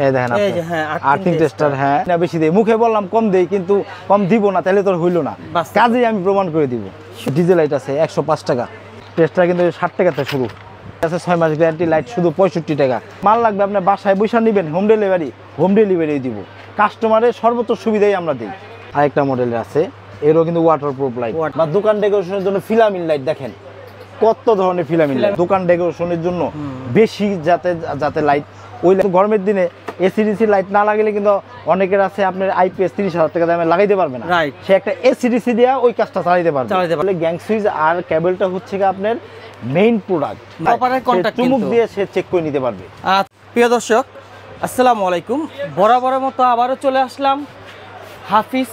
এই দেখেন আপনি, আর্থিং টেস্টার। হ্যাঁ, না বেশি দেই, মুখে বললাম কম দেই, কিন্তু কম দিব না, তাহলে তো হইল না। কাজেই আমি প্রমাণ করে দিব। ডিজেল লাইট আছে 105 টাকা, টেস্টার কিন্তু 60 টাকাতে শুরু আছে, 6 মাস গ্যারান্টি, লাইট শুধু 65 টাকা। মাল লাগবে আপনার বাসায় বসে নেবেন, হোম ডেলিভারি দিব। কাস্টমারের সর্বোচ্চ সুবিধাই আমরা দিই। আরেকটা মডেলের আছে, এরও কিন্তু ওয়াটারপ্রুফ লাইট। বা দোকান ডেকোরেশনের জন্য ফিলামিন লাইট, দেখেন কত ধরনের ফিলামিন লাইট দোকান ডেকোরেশনের জন্য বেশি, যাতে লাইট ওই গরমের দিনে এসিডিসি লাইট না লাগালে কিন্তু অনেকের আছে আপনার আইপিএস 30,000 টাকা দামে লাগাইতে পারবে না, সে একটা এসিডিসি দিয়ে ওই কাজটা চালাইতে পারবে। গ্যাং সুইচ আর কেবলটা হচ্ছে আপনার মেইন প্রোডাক্ট, চুমুক দিয়ে সে চেক করে নিতে পারবে। প্রিয় দর্শক, আসসালামু আলাইকুম। বরাবরের মতো আবারও চলে আসলাম হাফিজ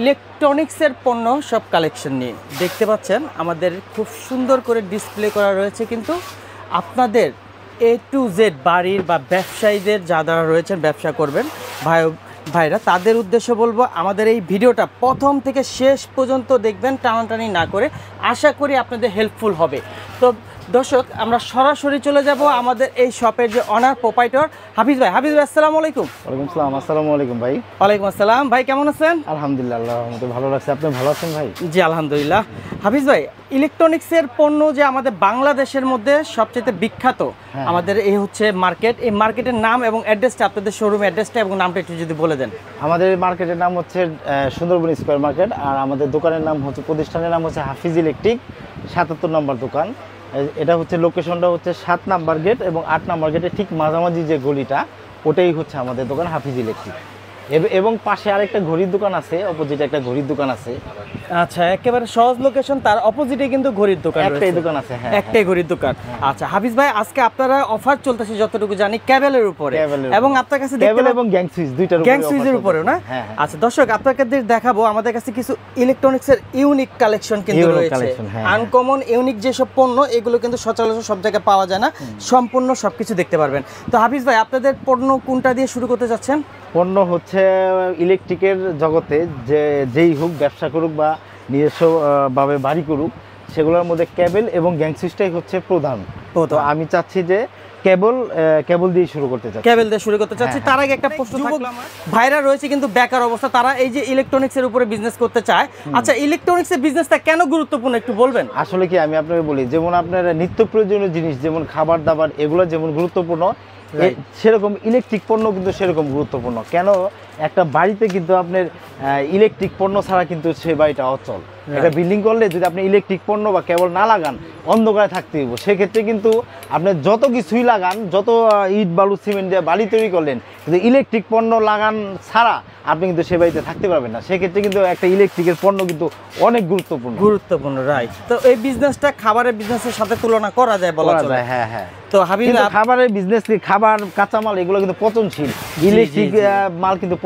ইলেকট্রনিক্সের পণ্য সব কালেকশন নিয়ে। দেখতে পাচ্ছেন আমাদের খুব সুন্দর করে ডিসপ্লে করা রয়েছে, কিন্তু আপনাদের A to Z বাড়ির বা ব্যবসায়ীদের যারা রয়েছেন, ব্যবসা করবেন ভাইরা, তাদের উদ্দেশ্যে বলবো আমাদের এই ভিডিওটা প্রথম থেকে শেষ পর্যন্ত দেখবেন, টানাটানি না করে। আশা করি আপনাদের হেল্পফুল হবে। তো দর্শক, আমরা সরাসরি চলে যাব আমাদের এই শপের যে অনার প্রোপাইটর হাফিজ ভাই। হাফিজ ভাই, আসসালামু আলাইকুম। ওয়ালাইকুম আসসালাম। আসসালামু আলাইকুম ভাই। ওয়ালাইকুম আসসালাম ভাই, কেমন আছেন? আলহামদুলিল্লাহ, আল্লাহর রহমতে ভালো লাগছে। আপনি ভালো আছেন ভাই? জি আলহামদুলিল্লাহ। হাফিজ ভাই, ইলেকট্রনিক্সের পণ্য যে আমাদের বাংলাদেশের মধ্যে সবচেয়ে বিখ্যাত আমাদের এই হচ্ছে মার্কেট, এই মার্কেটের নাম এবং অ্যাড্রেসটা, আপনাদের শোরুম অ্যাড্রেসটা এবং নামটা একটু যদি বলে দেন। আমাদের মার্কেটের নাম হচ্ছে সুন্দরবন স্কয়ার মার্কেট, আর আমাদের দোকানের নাম হচ্ছে, প্রতিষ্ঠানের নাম হচ্ছে হাফিজ ইলেকট্রিক, 77 নম্বর দোকান। এটা হচ্ছে লোকেশনটা হচ্ছে 7 নাম্বার গেট এবং 8 নাম্বার গেটের ঠিক মাঝামাঝি যে গলিটা, ওটাই হচ্ছে আমাদের দোকান হাফিজ ইলেকট্রিক। এবং পাশে আরেকটা ঘড়ির দোকান আছে, অপোজিটে একটা ঘড়ির দোকান আছে। আচ্ছা, একেবারে সহজ লোকেশন, তার অপোজিটে কিন্তু ঘড়ির দোকান, একটাই দোকান আছে। হ্যাঁ, একটাই ঘড়ির দোকান। আচ্ছা হাফিজ ভাই, আজকে আপনারা অফার চলতেছে যতটুকু জানি কেবলের উপরে, এবং আপনার কাছে কেবল এবং গ্যাং সুইচ দুইটার উপরে, গ্যাং সুইচের উপরেও না? আচ্ছা দর্শক, আপনাদের দেখাবো আমাদের কাছে কিছু ইলেকট্রনিক্সের ইউনিক কালেকশন কিন্তু রয়েছে। আনকমন ইউনিক যেসব পণ্য, এগুলো কিন্তু সচরাচর সব জায়গায় পাওয়া যায় না। সম্পূর্ণ সবকিছু দেখতে পারবেন। তো হাফিজ ভাই, আপনাদের পণ্য কোনটা দিয়ে শুরু করতে যাচ্ছেন? পণ্য হচ্ছে ইলেকট্রিকের জগতে যেই হোক, ব্যবসা করুক বা নিজস্ব ভাবে বাড়ি করুক, সেগুলোর মধ্যে কেবল এবং গ্যাং সুইচটাই হচ্ছে প্রধান। তো আমি চাচ্ছি যে কেবল দিয়ে শুরু করতে চাচ্ছি। কেবল দিয়ে শুরু করতে চাচ্ছি। তার আগে একটা প্রশ্ন থাকলো, ভাইরা রয়েছে কিন্তু বেকার অবস্থা, তারা এই যে ইলেকট্রনিক্সের উপরে বিজনেস করতে চায়। আচ্ছা, ইলেকট্রনিক্সের বিজনেসটা কেন গুরুত্বপূর্ণ একটু বলবেন? আসলে কি, আমি আপনাকে বলি, যেমন আপনার নিত্য প্রয়োজনীয় জিনিস, যেমন খাবার দাবার, এগুলো যেমন গুরুত্বপূর্ণ, সেরকম ইলেকট্রিক পণ্য কিন্তু সেরকম গুরুত্বপূর্ণ। কেন, একটা বাড়িতে কিন্তু আপনার ইলেকট্রিক পণ্য ছাড়া কিন্তু সে বাড়িটা অচল। একটা বিল্ডিং করলে যদি আপনি ইলেকট্রিক পণ্য বা কেবল না লাগান, অন্ধকারে থাকতে হইব। সেক্ষেত্রে কিন্তু আপনি যত কিছুই লাগান, যত ইট বালু সিমেন্ট দিয়ে বাড়ি তৈরি করলেন, কিন্তু ইলেকট্রিক পণ্য লাগান ছাড়া আপনি কিন্তু সে বাড়িতে থাকতে পারবেন না। সেক্ষেত্রে কিন্তু একটা ইলেকট্রিকের পণ্য কিন্তু অনেক গুরুত্বপূর্ণ। রাইট। তো এই বিজনেসটা খাবারের বিজনেসের সাথে তুলনা করা যায়, বলা যায়। হ্যাঁ হ্যাঁ। তো হাবিব, খাবারের বিজনেস, খাবার কাঁচামাল এগুলো কিন্তু পচনশীল, ইলেকট্রিক মাল কিন্তু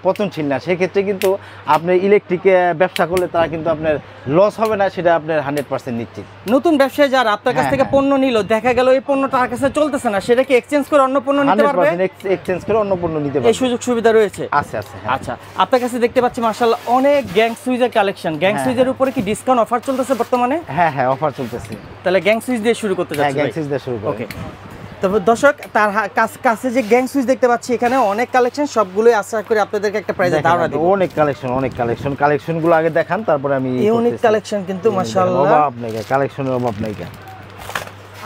পচনশীল না। সেক্ষেত্রে কিন্তু আপনি ইলেকট্রিক ব্যবসা করলে তারা কিন্তু আপনার লস হবে না, সেটা আপনার 100% নিশ্চিত। নতুন ব্যবসায়ী যারা আপনার কাছ থেকে পণ্য নিল, দেখা গেল এই পণ্য তার কাছে চলতেছে না, সেটা কি এক্সচেঞ্জ করে অন্য পণ্য নিতে পারবে? এক্সচেঞ্জ করে অন্য পণ্য নিতে পারবে, এই সুযোগ সুবিধা রয়েছে। আছে। আচ্ছা, আপনার কাছে দেখতে পাচ্ছি মাশাআল্লাহ অনেক গ্যাং সুইচের কালেকশন। গ্যাং সুইচের উপরে কি ডিসকাউন্ট অফার চলতেছে বর্তমানে? হ্যাঁ, অফার চলতেছে। তাহলে গ্যাং সুইচ দিয়ে শুরু করতে যাচ্ছি। গ্যাং সুইচ দিয়ে শুরু করব। ওকে। তবে দর্শক, তার কাছে যে গ্যাং সুইচ দেখতে পাচ্ছি, এখানে অনেক কালেকশন, সবগুলোই আশা করি আপনাদেরকে একটা প্রাইজে ধারণা দেব। অনেক কালেকশনগুলো আগে দেখান, তারপরে আমি ইউনিক কালেকশন কিন্তু মাশাআল্লাহ, অভাব নেই, কালেকশনের অভাব নেই।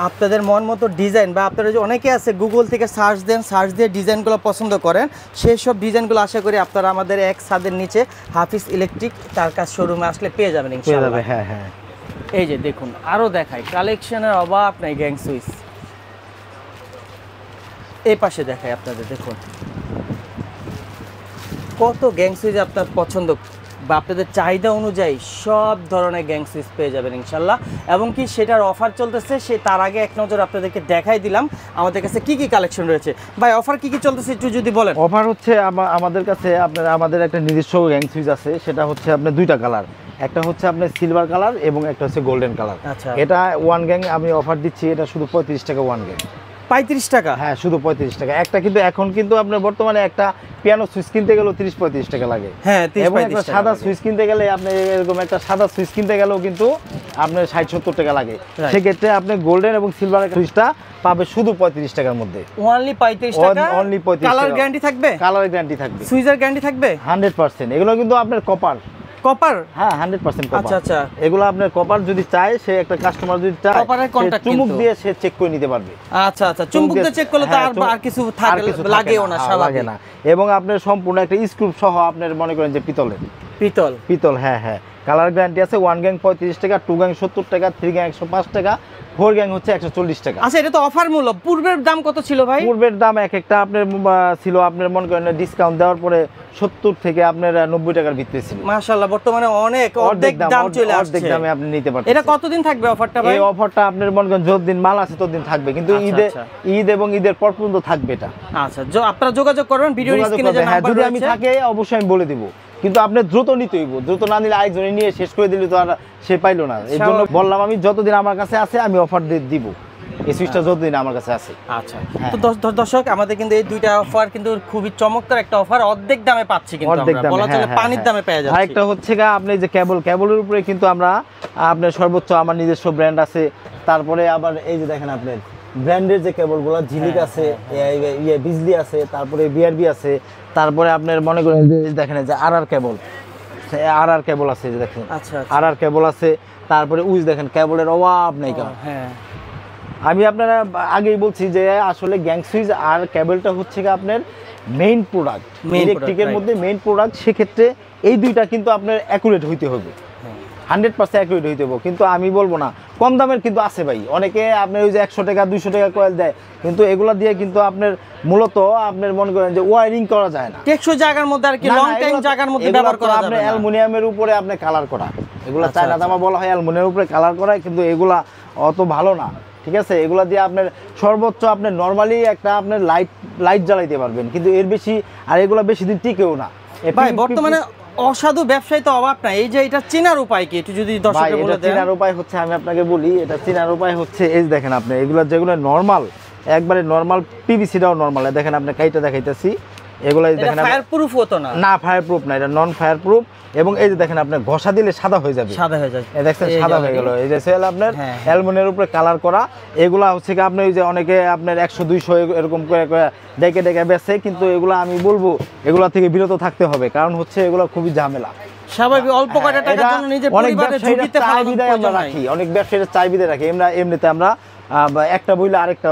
আপনাদের মন মতো ডিজাইন, বা আপনারা যে অনেকে আছে গুগল থেকে সার্চ দিয়ে ডিজাইনগুলো পছন্দ করেন, সেই সব ডিজাইনগুলো আশা করি আপনারা আমাদের এক ছাদের নিচে হাফিজ ইলেকট্রিক, তার কাছে শোরুমে আসলে পেয়ে যাবেন ইনশাআল্লাহ। হ্যাঁ। এই যে দেখুন, আরো দেখাই, কালেকশনের অভাব নাই গ্যাং সুইচ। এই পাশে দেখাই আপনাদের, দেখুন কত গ্যাং সুইচ আপনার পছন্দ বা আপনাদের চাহিদা অনুযায়ী সব ধরনের গ্যাং সুইচ পেয়ে যাবেন ইনশাল্লাহ। এবং কি সেটার অফার চলতেছে, তার আগে এক নজর আপনাদেরকে দেখাই দিলাম আমাদের কাছে কি কালেকশন রয়েছে। ভাই, অফার কি চলতেছে একটু যদি বলেন। অফার হচ্ছে আমাদের কাছে আমাদের একটা নিজস্ব গ্যাং সুইচ আছে, সেটা হচ্ছে আপনার দুইটা কালার, একটা হচ্ছে আপনার সিলভার কালার এবং একটা হচ্ছে গোল্ডেন কালার। আচ্ছা, এটা ওয়ান গ্যাং আমি অফার দিচ্ছি, এটা শুধু 35 টাকা ওয়ান গ্যাং। 35 টাকা? হ্যাঁ, শুধু 35 টাকা একটা। কিন্তু এখন কিন্তু আপনার বর্তমানে একটা পিয়ানো সুইচ কিনতে গেলেও 30-35 টাকা লাগে। হ্যাঁ, 30-35 এবং একটা সাদা সুইচ কিনতে গেলে আপনি এরকম একটা সাদা সুইচ কিনতে গেলেও কিন্তু আপনার 60-70 টাকা লাগে। সেক্ষেত্রে আপনি গোল্ডেন এবং সিলভার সুইচটা পাবে শুধু 35 টাকার মধ্যে। অনলি 35 টাকা। অনলি 35 টাকা। কালার গ্যারান্টি থাকবে? কালার গ্যারান্টি থাকবে। সুইচের গ্যারান্টি থাকবে 100%। এগুলো কিন্তু আপনার কপার। কপার? হ্যাঁ, 100% কপার। আচ্ছা আচ্ছা। এগুলো আপনার কপার যদি চায়, সে একটা কাস্টমার যদি চায়, কপারের কন্টাক্ট চুমুক দিয়ে সে চেক করে নিতে পারবে। আচ্ছা আচ্ছা, চুমুক দিয়ে চেক করলে তো আর কিছু লাগেও না, লাগে না। এবং আপনার সম্পূর্ণ একটা স্ক্রু সহ আপনার মনে করেন যে পিতলের। পিতল, হ্যাঁ হ্যাঁ। কালার গ্যারান্টি আছে। 1 গ্যাং 35 টাকা, 2 গ্যাং 70 টাকা, 3 গ্যাং 105 টাকা, 4 গ্যাং হচ্ছে 140 টাকা। আচ্ছা, এটা তো অফার মূল্য। পূর্বের দাম কত ছিল ভাই? পূর্বের দাম এক একটা আপনার ছিল আপনার মনে করেন ডিসকাউন্ট দেওয়ার পরে 70 থেকে আপনার 90 টাকার ভিতরে ছিল। মাশাআল্লাহ, বর্তমানে অনেক অর্ধেক দাম চলে আসছে। অর্ধেক দামে আপনি নিতে পারবেন। এটা কতদিন থাকবে অফারটা ভাই? এই অফারটা আপনার মনে করেন যতদিন মাল আছে ততদিন থাকবে, কিন্তু ঈদ এবং ঈদের পর পর্যন্ত থাকবে এটা। আচ্ছা, আপনারা যোগাযোগ করবেন ভিডিওর স্ক্রিনে যে নাম্বার যদি আমি থাকে অবশ্যই আমি বলে দিব, কিন্তু আপনি দ্রুত নিতে হইব। দ্রুত না নিলে আরেকজনে নিয়ে শেষ করে দিলে তো আর সে পাইলো না। এর জন্য বললাম আমি যতদিন আমার কাছে আছে আমি অফার দিব, এই সুইচটা যতদিন আমার কাছে আছে। আচ্ছা, তো দর্শক আমাদের কিন্তু এই দুইটা অফার কিন্তু খুবই চমৎকার একটা অফার, অর্ধেক দামে পাচ্ছি কিন্তু আমরা, বলা চলে পানির দামে পেয়ে যাচ্ছি। আরেকটা হচ্ছে আপনি যে কেবলের উপরে কিন্তু আমরা আপনার সর্বোচ্চ আমার নিজস্ব ব্র্যান্ড আছে। তারপরে আবার এই যে দেখেন আপনার ব্র্যান্ডের যে কেবলগুলো, ঝিলিক আছে, বিজলি আছে, তারপরে বিআরবি আছে, তারপরে আপনার মনে করেন যে দেখেন যে আরআর কেবল আছে, যে দেখেন আরআর কেবল আছে। তারপরে উইচ দেখেন, কেবলের অভাব নেই। হ্যাঁ, আমি আপনারা আগেই বলছি যে আসলে গ্যাং সুইচ আর কেবলটা হচ্ছে আপনার মেইন প্রোডাক্ট, ইলেকট্রিকের মধ্যে মেইন প্রোডাক্ট। সেক্ষেত্রে এই দুইটা কিন্তু আপনার অ্যাকুরেট হইতে হবে, 100% অ্যাকুরেট হইতে হবে। কিন্তু আমি বলবো না কম দামের কিন্তু আছে ভাই, অনেকে আপনার ওই যে 100 টাকা 200 টাকা কয়েল দেয়, কিন্তু এগুলা দিয়ে কিন্তু আপনার মূলত আপনার মনে করেন যে ওয়ারিং করা যায় না। টেকসই জায়গার মধ্যে আর কি, লং টাইম জায়গার মধ্যে ব্যবহার করা যাবে না। অ্যালুমিনিয়ামের উপরে আপনি কালার করা, এগুলা চায়না দামা বলা হয়, অ্যালুমিনিয়ামের উপরে কালার করা, কিন্তু এগুলা অত ভালো না। ঠিক আছে, এগুলা দিয়ে আপনার সর্বোচ্চ আপনার নরমালি একটা আপনার লাইট জ্বালাইতে পারবেন, কিন্তু এর বেশি আর এগুলা বেশি দিন টিকেও না ভাই। বর্তমানে অসাধু ব্যবসায়ী তো অভাব নাই। এই যে এটা চেনার উপায় কি একটু যদি দর্শকদের বলে দেন? চেনার উপায় হচ্ছে, আমি আপনাকে বলি, এটা চেনার উপায় হচ্ছে এই দেখেন আপনি এগুলা যেগুলো নরমাল, একবারে নরমাল, পিভিসিটাও নরমাল, দেখেন আপনি কাইটা দেখাইতেছি। এগুলা দেখেন ফায়ার প্রুফ হতো না, না ফায়ার প্রুফ না, এটা নন ফায়ার প্রুফ। এবং এই যে দেখেন আপনি ঘষা দিলে সাদা হয়ে যাবে, এই দেখছেন সাদা হয়ে গেল। এই যে সেল আপনার অ্যালুমিনিয়ামের উপরে কালার করা, এগুলা হচ্ছে কি আপনি ওই যে অনেকে আপনার 100-200 এরকম করে ডেকে বেচে, কিন্তু এগুলা আমি বলবো এগুলা থেকে বিরত থাকতে হবে, কারণ হচ্ছে এগুলা খুবই ঝামেলা। স্বাভাবিক অল্প কয়টা টাকার জন্য নিজের পরিবারের ঝুঁকিতে ফেলার আমরা রাখি, অনেক ব্যবসায়ীরা চাই বিদে রাখি। এমনিতে আমরা একটা বইলে আরেকটা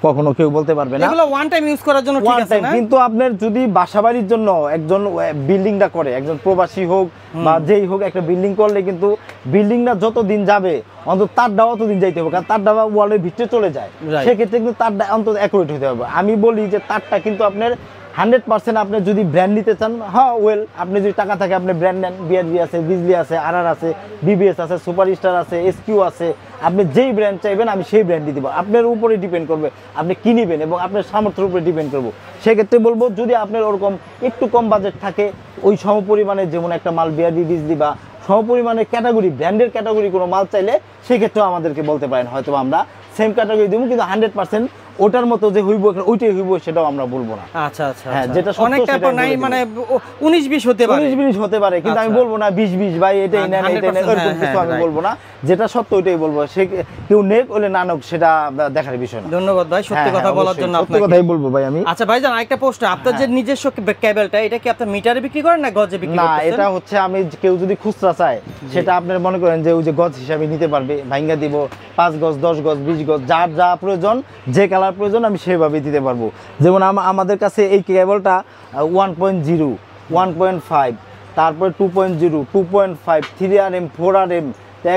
কখনো কেউ বলতে পারবে না। এগুলো ওয়ান টাইম ইউজ করার জন্য ঠিক আছে না, কিন্তু আপনার যদি বাসাবাড়ির জন্য একজন বিল্ডিংটা করে, একজন প্রবাসী হোক বা যেই হোক, একটা বিল্ডিং করলে কিন্তু বিল্ডিংটা যত দিন যাবে অন্তত তারটা অতদিন যাইতে হবে, কারণ তারটা ওয়ালের ভিতরে চলে যায়। সেক্ষেত্রে কিন্তু তারটা অন্তত অ্যাকুরেট হতে হবে। আমি বলি যে তারটা কিন্তু আপনার 100% আপনি যদি ব্র্যান্ড নিতে চান, হ্যাঁ ওয়েল, আপনি যদি টাকা থাকে আপনি ব্র্যান্ড নেন। বিআরবি আছে, বিজলি আছে, আরআর আছে, বিবিএস আছে, সুপারস্টার আছে, এসকিউ আছে। আপনি যেই ব্র্যান্ড চাইবেন আমি সেই ব্র্যান্ড দিয়ে দেবো, আপনার উপরে ডিপেন্ড করবে আপনি কি নেবেন এবং আপনার সামর্থ্যের উপরে ডিপেন্ড করবো। সেক্ষেত্রে বলবো যদি আপনার ওরকম একটু কম বাজেট থাকে, ওই সমপরিমাণে যেমন একটা মাল বিআরবি, বিজলি বা সমপরিমাণের ক্যাটাগরি, ব্র্যান্ডের ক্যাটাগরি কোনো মাল চাইলে সেক্ষেত্রেও আমাদেরকে বলতে পারেন, হয়তো আমরা সেম ক্যাটাগরি দেবো, কিন্তু 100% ওটার মতো যে হইব ওইটাই হইব সেটাও আমরা বলবো না। আচ্ছা আচ্ছা, হ্যাঁ, যেটা অনেকটা নাই মানে 19-20 হতে পারে, 19-20 হতে পারে, কিন্তু আমি বলবো না 20-20 ভাই এটাই নেন এটাই নেন, এরকম কিছু আমি বলবো না। যেটা সত্য ওইটাই বলবো, সে কেউ নেক হলে না নেক সেটা দেখার বিষয় না। ধন্যবাদ ভাই সত্যি কথা বলার জন্য, আপনাকে সত্যি কথাই বলবো ভাই আমি। আচ্ছা ভাইজান, আরেকটা প্রশ্ন, আপনার যে নিজস্ব কেবলটা, এটা কি আপনি মিটারে বিক্রি করেন না গজে বিক্রি করেন? না, এটা হচ্ছে আমি কেউ যদি খুচরা চায় সেটা আপনার মনে করেন যে ওই যে গজ হিসাবে নিতে পারবে, ভাঙ্গা দিব 5 গজ 10 গজ 20 গজ, যার যা প্রয়োজন, যে কালার প্রয়োজন আমি সেভাবে দিতে পারবো। যেমন আমাদের কাছে এই কেবলটা 1.0, 1.5, তারপরে 2.0, 2.5, 3RM, 4RM,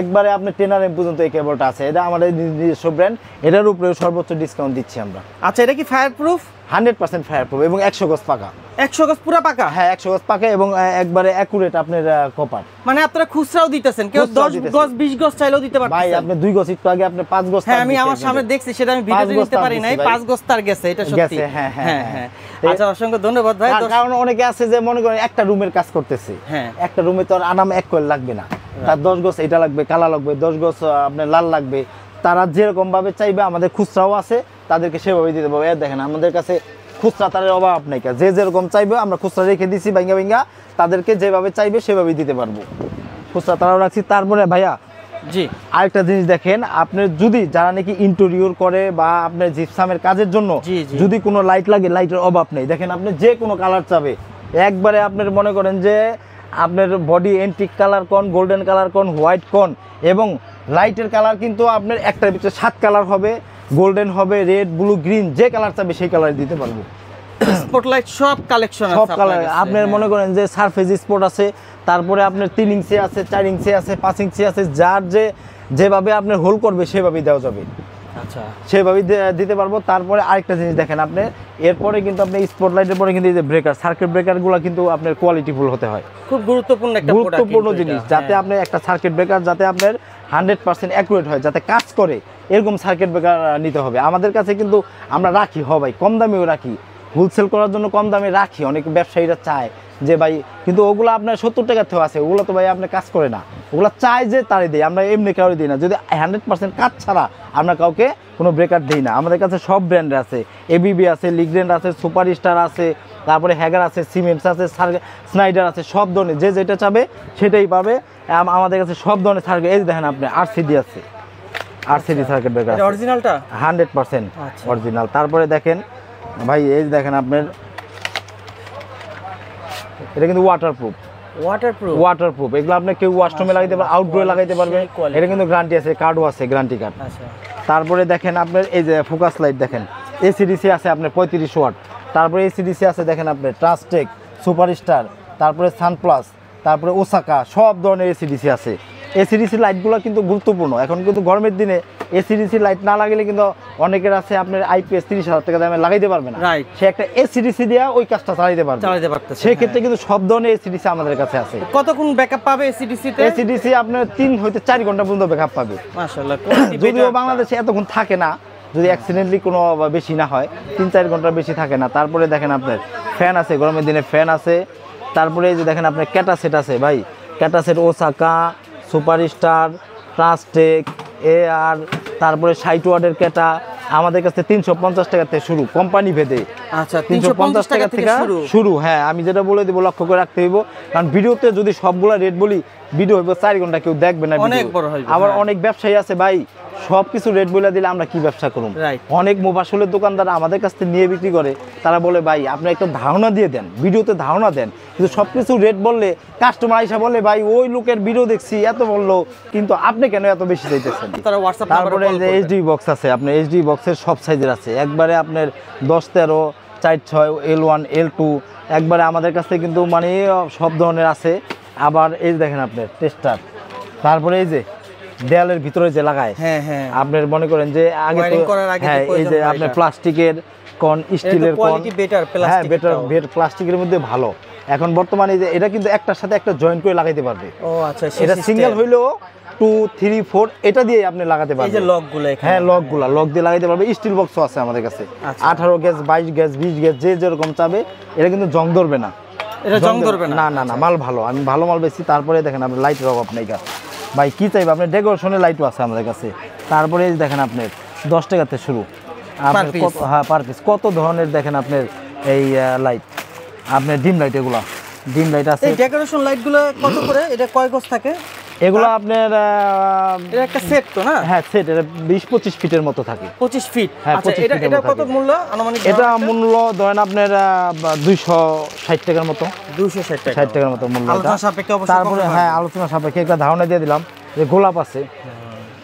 একবারে আপনি 10RM পর্যন্ত এই কেবলটা আছে। এটা আমাদের নিজস্ব ব্র্যান্ড, এটার উপরে সর্বোচ্চ ডিসকাউন্ট দিচ্ছি আমরা। আচ্ছা, এটা কি ফায়ার প্রুফ? 100% ফায়ার প্রুফ এবং 100 গজ পাকা। 100 গজ পুরো পাকা? হ্যাঁ, 100 গজ পাকা এবং একবারে অ্যাকুরেট আপনার কপার। মানে আপনারা খুচরাও দিতেছেন, কেউ 10 গজ 20 গজ চাইলেও দিতে পারবেন ভাই। আপনি 2 গজ, একটু আগে আপনি 5 গজ। হ্যাঁ, আমি আমার সামনে দেখছি, সেটা আমি ভিডিওতে নিতে পারি নাই, 5 গজ তার গেছে, এটা সত্যি। হ্যাঁ হ্যাঁ হ্যাঁ। আচ্ছা, অসংখ্য ধন্যবাদ ভাই। কারণ অনেকে আছে যে মনে করেন একটা রুমের কাজ করতেছে, হ্যাঁ, একটা রুমে তো আর আনাম এক কয়েল লাগবে না, তার 10 গজ এটা লাগবে, কালা লাগবে, 10 গজ আপনার লাল লাগবে। তারা যেরকম ভাবে চাইবে, আমাদের খুচরাও আছে, তাদেরকে সেভাবে দিতে পারবো। দেখেন আমাদের কাছে খুচরা তারের অভাব নাই, যে যেরকম চাইবে আমরা খুচরা রেখে দিছি ভাঙ্গা ভাঙ্গা, তাদেরকে যেভাবে চাইবে সেভাবেই দিতে পারবো, খুচরা তারাও রাখছি। তারপরে ভাইয়া জি আরেকটা জিনিস দেখেন, আপনার যদি যারা নাকি ইন্টেরিয়র করে বা আপনার জিপসামের কাজের জন্য যদি কোনো লাইট লাগে, লাইটের অভাব নেই। দেখেন আপনি যে কোনো কালার চাবে একবারে, আপনার মনে করেন যে আপনার বডি এন্টিক কালার কোন, গোল্ডেন কালার কোন, হোয়াইট কোন, এবং লাইটের কালার কিন্তু আপনার একটার ভিতরে 7 কালার হবে, গোল্ডেন হবে, রেড, ব্লু, গ্রিন, যে কালার চাবে সেই কালার দিতে পারবো। স্পটলাইট সব কালেকশন সব কালার আপনার মনে করেন যে সারফেস স্পট আছে, তারপরে আপনার 3 ইঞ্চি আছে, 4 ইঞ্চি আছে, 5 ইঞ্চি আছে, যার যেভাবে আপনার হোল করবে সেভাবেই দেওয়া যাবে। আচ্ছা সেভাবেই দিতে পারবো। তারপরে আরেকটা জিনিস দেখেন আপনি, এরপরে কিন্তু আপনি স্পটলাইটের পরে কিন্তু এই যে ব্রেকার, সার্কিট ব্রেকারগুলো কিন্তু আপনার কোয়ালিটিফুল হতে হয়, খুব গুরুত্বপূর্ণ একটা জিনিস, যাতে আপনি একটা সার্কিট ব্রেকার যাতে আপনার 100% অ্যাকুরেট হয়, যাতে কাজ করে, এরকম সার্কিট ব্রেকার নিতে হবে। আমাদের কাছে কিন্তু আমরা রাখি, ভাই কম দামেও রাখি, হোলসেল করার জন্য কম দামে রাখি, অনেক ব্যবসায়ীরা চায় যে ভাই, কিন্তু ওগুলো আপনার 70 টাকার থেকেও আছে, ওগুলো তো ভাই আপনার কাজ করে না, ওগুলো চায় যে তারই দেয়, আমরা এমনি কাউরে দিই না। যদি 100% কাজ ছাড়া আমরা কাউকে কোনো ব্রেকার দিই না। আমাদের কাছে সব ব্র্যান্ডের আছে, এবিবি আছে, লিগ্রেন্ড আছে, সুপারস্টার আছে, তারপরে হ্যাগার আছে, সিমেন্টস আছে, স্নাইডার আছে, সব ধরনের যে যেটা চাবে সেটাই পাবে আমাদের কাছে, সব ধরনের সার্কিট। এই দেখেন আপনি আরসিডি আছে, আরসিডি সার্কিট ব্রেকার অরিজিনালটা 100% অরিজিনাল। তারপরে দেখেন ভাই, এই দেখেন আপনার এটা কিন্তু ওয়াটারপ্রুফ, এগুলো আপনি কেউ ওয়াশরুমে লাগাইতে পারবে, আউটডোরে লাগাইতে পারবে, এটা কিন্তু গ্যারান্টি আছে, কার্ডও আছে, গ্যারান্টি কার্ড। তারপরে দেখেন আপনার এই যে ফোকাস লাইট দেখেন, এসিডিসি আছে আপনার 35 ওয়াট, তারপরে এসিডিসি আছে দেখেন আপনার ট্রান্সটেক, সুপারস্টার, তারপরে সানপ্লাস, তারপরে ওসাকা, সব ধরনের এসিডিসি আছে। এসিডিসি লাইটগুলো কিন্তু গুরুত্বপূর্ণ, এখন কিন্তু গরমের দিনে এসিডিসি লাইট না লাগালে কিন্তু অনেকের আছে আপনার আইপিএস 30,000 টাকা দামে লাগাইতে পারবে না, সে একটা এসিডিসি দিয়ে ওই কাজটা চালাইতে পারবে, সেই ক্ষেত্রে কিন্তু সব ধরনের এসিডিসি আমাদের কাছে আছে। কতক্ষণ ব্যাকআপ পাবে এসিডিসি তে? এসিডিসি আপনার 3 হইতে 4 ঘন্টা পর্যন্ত ব্যাকআপ পাবে মাশাআল্লাহ। যদিও বাংলাদেশে এতক্ষণ থাকে না, যদি অ্যাক্সিডেন্টলি কোনো বেশি না হয়, 3-4 ঘন্টার বেশি থাকে না। তারপরে দেখেন আপনার ফ্যান আছে, গরমের দিনে ফ্যান আছে। তারপরে এই যে দেখেন আপনার ক্যাটাসেট আছে ভাই, ক্যাটাসেট, ওসাকা, সুপারস্টার, ট্রান্সটেক, আর তারপরে 60 ওয়াটের ক্যাটা আমাদের কাছে 350 টাকা থেকে শুরু, কোম্পানি ভেদে। আচ্ছা 350 টাকা থেকে শুরু। হ্যাঁ, আমি যেটা বলে দেবো লক্ষ্য করে রাখতে হইব, কারণ ভিডিওতে যদি সবগুলা রেট বলি ভিডিও হইব 4 ঘন্টা, কেউ দেখবে না, অনেক বড় হইবে। আবার অনেক ব্যবসায়ী আছে ভাই, সব কিছু রেট বলে দিলে আমরা কি ব্যবসা করব। অনেক মোবাইলের দোকানদার আমাদের কাছ থেকে নিয়ে বিক্রি করে, তারা বলে ভাই আপনি একটা ধারণা দিয়ে দেন, ভিডিওতে ধারণা দেন, কিন্তু সব কিছু রেট বললে কাস্টমার আইসা বলে ভাই ওই লোকের ভিডিও দেখছি এত বললো, কিন্তু আপনি কেন এত বেশি চাইতেছেন। তারপরে এই যে এইচডি বক্স আছে, আপনার এইচডি বক্সের সব সাইজের আছে, একবারে আপনার 10-13, 4-6, L1, L2, একবারে আমাদের কাছে কিন্তু মানে সব ধরনের আছে। আবার এই দেখেন আপনার টেস্টার, তারপরে এই যে দেয়ালের ভিতরে যে লাগায়, আপনার মনে করেন যে আগে তো হ্যাঁ এই যে আপনার প্লাস্টিকের কোন, স্টিলের কোন, হ্যাঁ বেটার প্লাস্টিকের মধ্যে ভালো। এখন বর্তমানে যে এটা কিন্তু একটার সাথে একটা জয়েন্ট করে লাগাইতে পারবে। ও আচ্ছা, এটা সিঙ্গেল হইলেও 2, 3, 4 এটা দিয়ে আপনি লাগাতে পারবেন। এই যে লকগুলো, হ্যাঁ লক দিয়ে লাগাইতে পারবে। স্টিল বক্সও আছে আমাদের কাছে, 18 গ্যাস, 22 গ্যাস, 20 গ্যাস, যে যেরকম চাবে। এটা কিন্তু জং ধরবে না, এটা জং ধরবে না, না মাল ভালো, আমি ভালো মাল বেশি। তারপরে দেখেন আপনি লাইটের অভাব নেই ভাই, কি চাইবে আপনার, ডেকোরেশনের লাইটও আছে আমাদের কাছে। তারপরে এই দেখেন আপনার 10 টাকাতে শুরু, হ্যাঁ পার পিস, কত ধরনের দেখেন আপনার এই লাইট, আপনার ডিম লাইট, এগুলা ডিম লাইট আছে। এই ডেকোরেশন লাইটগুলো কত করে, এটা কয় গজ থাকে? এগুলো আপনার এটা একটা সেট তো না? হ্যাঁ সেট, এটা 20-25 ফিটের মতো থাকে। 25 ফিট, আচ্ছা। এটা কত মূল্য আনুমানিক? এটা মূল্য ধরেন আপনার 260 টাকার মতো, 260 টাকার মতো মূল্য। আলোচনা সাপেক্ষে অবশ্যই। তারপরে হ্যাঁ আলোচনা সাপেক্ষে একটা ধারণা দিয়ে দিলাম যে গোলাপ আছে,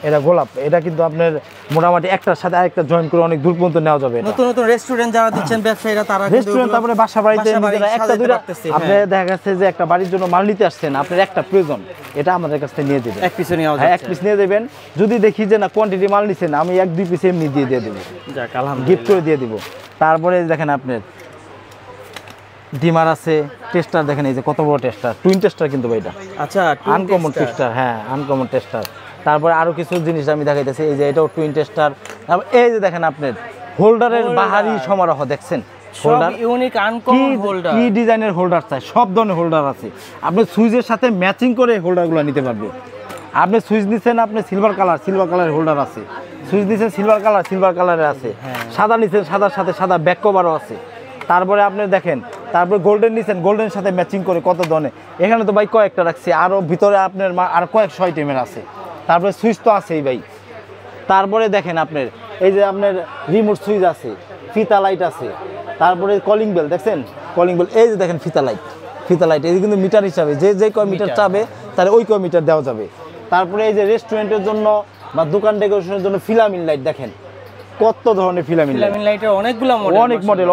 এটা গোলাপ, এটা কিন্তু আপনার মোটামুটি একটার সাথে আরেকটা জয়েন করে অনেক দূর পর্যন্ত নেওয়া যাবে। নতুন নতুন রেস্টুরেন্ট যারা দিচ্ছেন ব্যবসায়ীরা, তারা রেস্টুরেন্ট, তারপরে বাসা বাড়িতে একটা দুইটা, আপনি দেখা যাচ্ছে যে একটা বাড়ির জন্য মাল নিতে আসছেন, আপনার একটা প্রয়োজন, এটা আমাদের কাছ থেকে নিয়ে দেবেন, এক পিস নিয়ে যাবেন, এক পিস নিয়ে দেবেন। যদি দেখি যে না কোয়ান্টিটি মাল নিছেন, আমি 1-2 পিস এমনি দিয়ে দেব, যাক আলহামদুলিল্লাহ, গিফট করে দিয়ে দিব। তারপরে দেখেন আপনার ডিমার আছে, টেস্টার দেখেন, এই যে কত বড় টেস্টার, টুইন টেস্টার কিন্তু ভাই এটা, আচ্ছা আনকমন টেস্টার, হ্যাঁ আনকমন টেস্টার। তারপরে আরো কিছু জিনিস আমি দেখাইতেছি, এই যে এটাও টুইন টেস্টার। তারপর এই যে দেখেন আপনার হোল্ডারের বাহারি সমারোহ, দেখছেন হোল্ডার, ইউনিক আনকমন হোল্ডার, কি ডিজাইনের হোল্ডার চাই, সব ধরনের হোল্ডার আছে। আপনি সুইচের সাথে ম্যাচিং করে হোল্ডারগুলো নিতে পারবেন। আপনি সুইচ নিচ্ছেন, আপনি সিলভার কালারের হোল্ডার আছে, সুইচ দিচ্ছেন সিলভার কালারের আছে, সাদা নিচ্ছেন সাদার সাথে সাদা ব্যাক কভারও আছে। তারপরে আপনি দেখেন, তারপরে গোল্ডেন নিচ্ছেন, গোল্ডেনের সাথে ম্যাচিং করে কত ধরনের। এখানে তো ভাই কয়েকটা রাখছি, আরও ভিতরে আপনার আর কয়েকশো আইটেমের আছে। তারপরে সুইচ তো আছেই ভাই। তারপরে দেখেন আপনার এই যে আপনার রিমোট সুইচ আছে, ফিতা লাইট আছে, তারপরে কলিং বেল দেখছেন, কলিং বেল এই যে দেখেন ফিতা লাইট এই কিন্তু মিটার হিসাবে যে কয় মিটার চাবে তাহলে ওই কয় মিটার দেওয়া যাবে। তারপরে এই যে রেস্টুরেন্টের জন্য বা দোকান ডেকোরেশনের জন্য ফিলামিন লাইট দেখেন কত ধরনের ফিলামিন লাইটের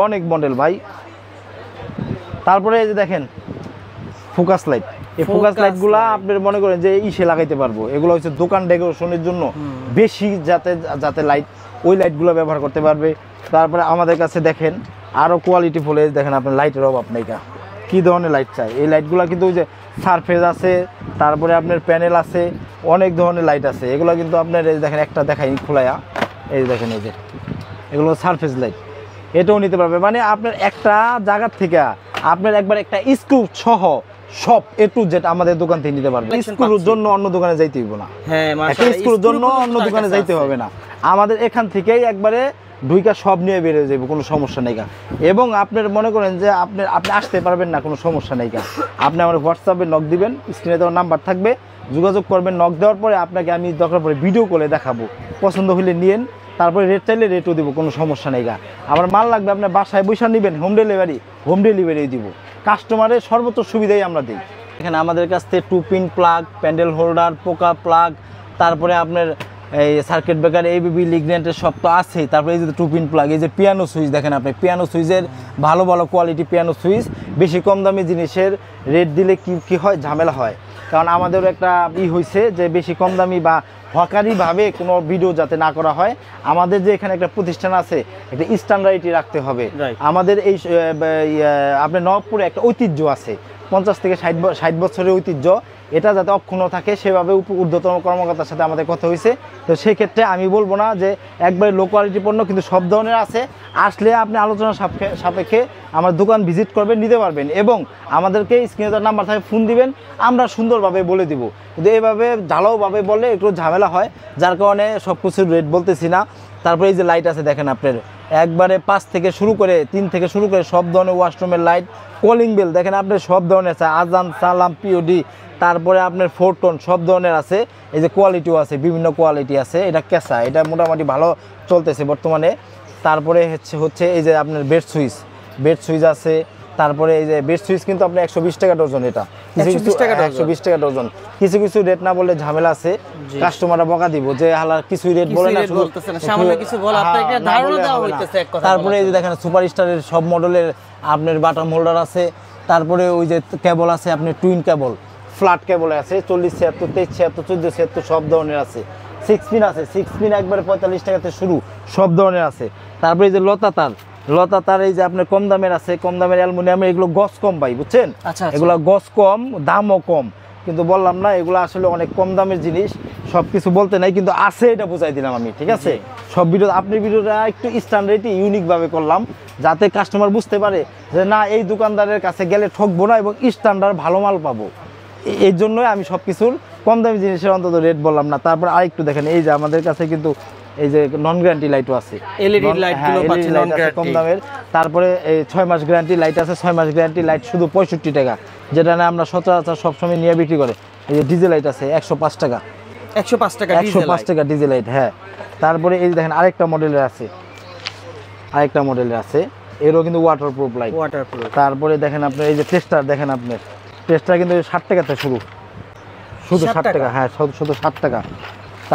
অনেক মডেল ভাই। তারপরে এই যে দেখেন ফোকাস লাইট, এই ফোকাস লাইটগুলো আপনার মনে করেন যে ইসে লাগাইতে পারবো, এগুলো হচ্ছে দোকান ডেকোরেশনের জন্য বেশি যাতে লাইট ওই লাইটগুলো ব্যবহার করতে পারবে। তারপরে আমাদের কাছে দেখেন আরও কোয়ালিটি ফুল দেখেন আপনার লাইটের অভাব নেই, কী ধরনের লাইট চাই এই লাইটগুলো কিন্তু ওই যে সারফেস আছে, তারপরে আপনার প্যানেল আছে, অনেক ধরনের লাইট আছে। এগুলো কিন্তু আপনার এই দেখেন একটা দেখাই খোলায়া, এই দেখেন এই যে এগুলো সারফেস লাইট, এটাও নিতে পারবে। মানে আপনার একটা জায়গার থেকে আপনার একবার একটা স্ক্রু সহ সব এ টু জেড আমাদের দোকান থেকে নিতে পারবে। স্ক্রুর জন্য অন্য দোকানে যাইতে হইব না, স্ক্রুর জন্য অন্য দোকানে যাইতে হবে না, আমাদের এখান থেকেই একবারে দুইটা সব নিয়ে বেরিয়ে যাবে, কোনো সমস্যা নেই। এবং আপনার মনে করেন যে আপনি আসতে পারবেন না, কোনো সমস্যা নেই। আপনি আমার হোয়াটসঅ্যাপে নক দিবেন, স্ক্রিনে দেওয়ার নাম্বার থাকবে, যোগাযোগ করবেন। নক দেওয়ার পরে আপনাকে আমি দরকার পরে ভিডিও কলে দেখাবো, পছন্দ হলে নিয়েন, তারপরে রেট চাইলে রেটও দিব, কোনো সমস্যা নেই। আমার মাল লাগবে আপনার বাসায় বসে নেবেন, হোম ডেলিভারি দিব, কাস্টমারের সর্বোচ্চ সুবিধাই আমরা দিই। এখানে আমাদের কাছ থেকে 2 পিন প্লাগ, প্যান্ডেল হোল্ডার, পোকা প্লাগ, তারপরে আপনার এই সার্কিট ব্রেকার, এবিবি লিগনেন্টের সব তো আছেই। তারপরে এই যে 2 পিন প্লাগ, এই যে পিয়ানো সুইচ দেখেন আপনি, পিয়ানো সুইচের ভালো কোয়ালিটি পিয়ানো সুইচ। বেশি কম দামি জিনিসের রেট দিলে কি হয়, ঝামেলা হয়। কারণ আমাদেরও একটা হয়েছে যে বেশি কম দামি বা হকারিভাবে কোনো ভিডিও যাতে না করা হয়। আমাদের যে এখানে একটা প্রতিষ্ঠান আছে, একটা স্ট্যান্ডার্ডটি রাখতে হবে। আমাদের এই আপনার নবাবপুরে একটা ঐতিহ্য আছে, 50 থেকে 60 বছরের ঐতিহ্য, এটা যাতে অক্ষুণ্ণ থাকে সেভাবে ঊর্ধ্বতন কর্মকর্তার সাথে আমাদের কথা হয়েছে। তো সেক্ষেত্রে আমি বলবো না যে একবারে লো কোয়ালিটি পণ্য, কিন্তু সব ধরনের আছে। আসলে আপনি আলোচনা সাপেক্ষে আমার দোকান ভিজিট করবেন, নিতে পারবেন, এবং আমাদেরকে স্ক্রিনে তার নাম্বার থাকে ফোন দিবেন, আমরা সুন্দরভাবে বলে দিব। কিন্তু এইভাবে ঢালাওভাবে বললে একটু ঝামেলা হয়, যার কারণে সব কিছুর রেট বলতেছি না। তারপরে এই যে লাইট আছে দেখেন আপনার, একবারে 5 থেকে শুরু করে 3 থেকে শুরু করে সব ধরনের ওয়াশরুমের লাইট, কলিং বেল দেখেন আপনার সব ধরনের আছে, আজান, সালাম, পিওডি, তারপরে আপনার 4 টোন সব ধরনের আছে। এই যে কোয়ালিটিও আছে, বিভিন্ন কোয়ালিটি আছে। এটা ক্যাসা, এটা মোটামুটি ভালো চলতেছে বর্তমানে। তারপরে হচ্ছে এই যে আপনার বেড সুইচ আছে। তারপরে এই যে বেড সুইচ কিন্তু আপনার 120 টাকা ডজন, এটা 120 টাকা ডজন। কিছু রেট না বললে ঝামেলা আছে, কাস্টমাররা বকা দিব যে হালার কিছুই রেট বলে না, সামনে কিছু বলা আপনাকে ধারণা দেওয়া হইতেছে এক কথা। তারপরে এই যে দেখেন সুপারস্টারের সব মডেলের আপনার বাটাম হোল্ডার আছে। তারপরে ওই যে কেবল আছে আপনার টুইন কেবল, ফ্ল্যাট কেবল আছে, 40, 76, 23, 76, 14, 76 সব ধরনের আছে। 6 পিন আছে, 6 পিন একবারে 45 টাকাতে শুরু, সব ধরনের আছে। তারপরে এই যে লতা তার এই যে আপনার কম দামের আছে, কম দামের অ্যালুমিনিয়ামের, এগুলো গজ কম ভাই, বুঝছেন? এগুলো গজ কম, দামও কম, কিন্তু বললাম না এগুলো আসলে অনেক কম দামের জিনিস। সব কিছু বলতে নাই, কিন্তু আছে এটা বুঝাই দিলাম আমি, ঠিক আছে? সব আপনার ভিডিওটা একটু স্ট্যান্ডার্ড ইউনিকভাবে করলাম, যাতে কাস্টমার বুঝতে পারে যে না, এই দোকানদারের কাছে গেলে ঠকবো না এবং স্ট্যান্ডার্ড ভালো মাল পাবো। এই জন্যই আমি সব কিছুর কম দামি জিনিসের অন্তত রেট বললাম না। তারপর আরেকটু দেখেন, এই যে আমাদের কাছে কিন্তু এই যে নন গ্যারান্টি লাইটও আছে, এলইডি লাইটগুলো পাচ্ছেন নন গ্যারান্টি কম দামের। তারপরে এই 6 মাস গ্যারান্টি লাইট আছে, 6 মাস গ্যারান্টি লাইট শুধু 65 টাকা, যেটা না আমরা সচরাচর সবসময় নিয়ে বিক্রি করে। এই যে ডিজেল লাইট আছে 105 টাকা, 105 টাকা ডিজেল লাইট, হ্যাঁ। তারপরে এই দেখেন আরেকটা মডেলের আছে, এরও কিন্তু ওয়াটারপ্রুফ লাইট। তারপরে দেখেন আপনার এই যে টেস্টার, দেখেন আপনার টেস্টার কিন্তু 60 টাকাতে শুরু, শুধু 60 টাকা, হ্যাঁ শুধু 60 টাকা।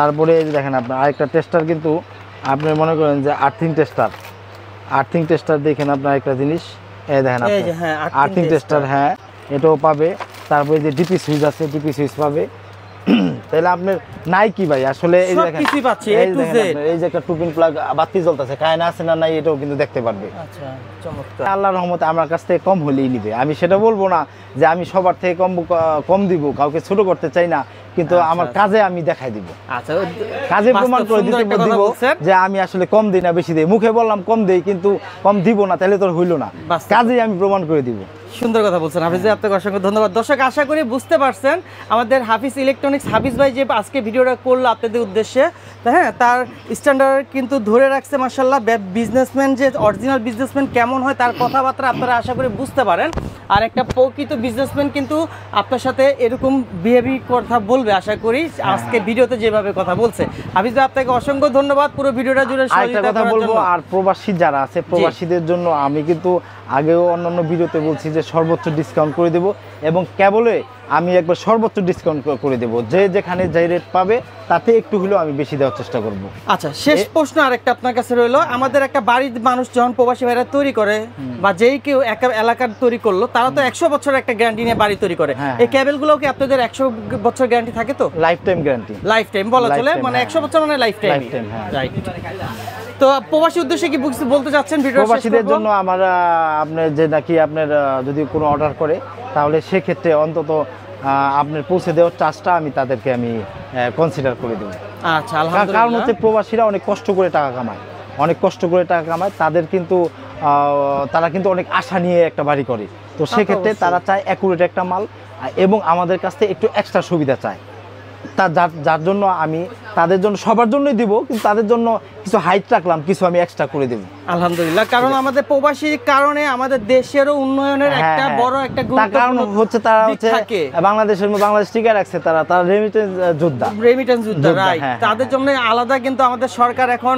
তারপরে এই যে দেখেন আপনার আরেকটা টেস্টার, কিন্তু আপনি মনে করেন যে আর্থিং টেস্টার দেখেন আপনার একটা জিনিস, এই দেখেন আর্থিং টেস্টার, হ্যাঁ এটাও পাবে। তারপরে যে ডিপি সুইচ আছে, ডিপি সুইচ পাবে। তাহলে আপনার নাই কি ভাই, আসলে এই দেখেন এই যে একটা 2 পিন প্লাগ বাতি জ্বলতেছে, কারেন্ট আছে না নাই এটাও কিন্তু দেখতে পারবে। আচ্ছা, চমৎকার। আল্লাহর রহমতে আমার কাছ থেকে কম হলেই নিবে। আমি সেটা বলবো না যে আমি সবার থেকে কম দিব, কাউকে ছোট করতে চাই না, কিন্তু আমার কাজে আমি দেখাই দিব। আচ্ছা, কাজে প্রমাণ করে দিব যে আমি আসলে কম দিই না বেশি দিই। মুখে বললাম কম দেই, কিন্তু কম দিব না, তাহলে তোর হইল না, কাজে আমি প্রমাণ করে দিব। সুন্দর কথা বলছেন হাফিজ ভাই, আপনাকে অসংখ্য ধন্যবাদ। দর্শক আশা করি বুঝতে পারছেন আমাদের হাফিজ ইলেকট্রনিক্স হাফিজ ভাই যে আজকে ভিডিওটা করলো আপনাদের উদ্দেশ্যে, হ্যাঁ তার স্ট্যান্ডার্ড কিন্তু ধরে রাখছে মাশাআল্লাহ। বিজনেসম্যান যে অরিজিনাল বিজনেসম্যান কেমন হয় তার কথাবার্তা আপনারা আশা করি বুঝতে পারেন। আর একটা প্রকৃত বিজনেসম্যান কিন্তু আপনার সাথে এরকম বিহেভিয়ার কথা বলবে আশা করি, আজকে ভিডিওতে যেভাবে কথা বলছে। হাফিজ ভাই আপনাকে অসংখ্য ধন্যবাদ পুরো ভিডিওটা জুড়ে আরেকটা কথা বলবো, আর প্রবাসী যারা আছে প্রবাসীদের জন্য আমি কিন্তু আগেও অন্যান্য ভিডিওতে বলছি যে সর্বোচ্চ ডিসকাউন্ট করে দেব, এবং কেবলে আমি একবার সর্বোচ্চ ডিসকাউন্ট করে দেব। যে যেখানে যে রেট পাবে তাতে একটু হলেও আমি বেশি দেওয়ার চেষ্টা করব। আচ্ছা, শেষ প্রশ্ন আরেকটা আপনার কাছে রইলো, আমাদের একটা বাড়ির মানুষ যখন প্রবাসী ভাইরা তৈরি করে বা যেই কেউ একটা এলাকার তৈরি করলো, তারা তো 100 বছরের একটা গ্যারান্টি নিয়ে বাড়ি তৈরি করে। এই কেবলগুলো কি আপনাদের 100 বছর গ্যারান্টি থাকে? তো life time guarantee, life time বলা চলে, মানে 100 বছর মানে লাইফ টাইম। রাইট। তো প্রবাসী উদ্দেশ্যে কি বলতে চাচ্ছেন ভিডিও? প্রবাসীদের জন্য আমরা আপনার যে নাকি আপনার যদি কোনো অর্ডার করে তাহলে সেক্ষেত্রে অন্তত আপনার পৌঁছে দেওয়ার চার্জটা আমি তাদেরকে আমি কনসিডার করে দেবো। আচ্ছা, আলহামদুলিল্লাহ। কারণ হচ্ছে প্রবাসীরা অনেক কষ্ট করে টাকা কামায়, অনেক কষ্ট করে টাকা কামায়, তাদের কিন্তু তারা কিন্তু অনেক আশা নিয়ে একটা বাড়ি করে। তো সেক্ষেত্রে তারা চায় অ্যাকুরেট একটা মাল, এবং আমাদের কাছ থেকে একটু এক্সট্রা সুবিধা চায়। যার জন্য আমি তাদের জন্য সবার জন্যই দিব, কিন্তু তাদের জন্য কিছু হাইট রাখলাম, কিছু আমি এক্সট্রা করে দেব। আলহামদুলিল্লাহ। কারণ আমাদের প্রবাসীর কারণে আমাদের দেশেরও উন্নয়নের একটা বড় একটা কারণ হচ্ছে তারা হচ্ছে বাংলাদেশের বাংলাদেশ টিকে রাখছে, তারা রেমিটেন্স যোদ্ধা, রাইট। তাদের জন্য আলাদা কিন্তু আমাদের সরকার এখন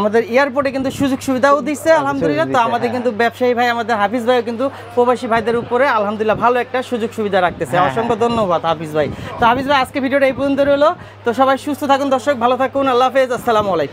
আমাদের এয়ারপোর্টে কিন্তু সুযোগ সুবিধাও দিচ্ছে আলহামদুলিল্লাহ। তো আমাদের কিন্তু ব্যবসায়ী ভাই আমাদের হাফিজ ভাইও কিন্তু প্রবাসী ভাইদের উপরে আলহামদুলিল্লাহ ভালো একটা সুযোগ সুবিধা রাখতেছে। অসংখ্য ধন্যবাদ হাফিজ ভাই। তো হাফিজ ভাই আজকে ভিডিওটা এই পর্যন্ত রইলো। তো সবাই সুস্থ থাকুন দর্শক, ভালো থাকুন, আল্লাহ হাফেজ, আসসালামু আলাইকুম।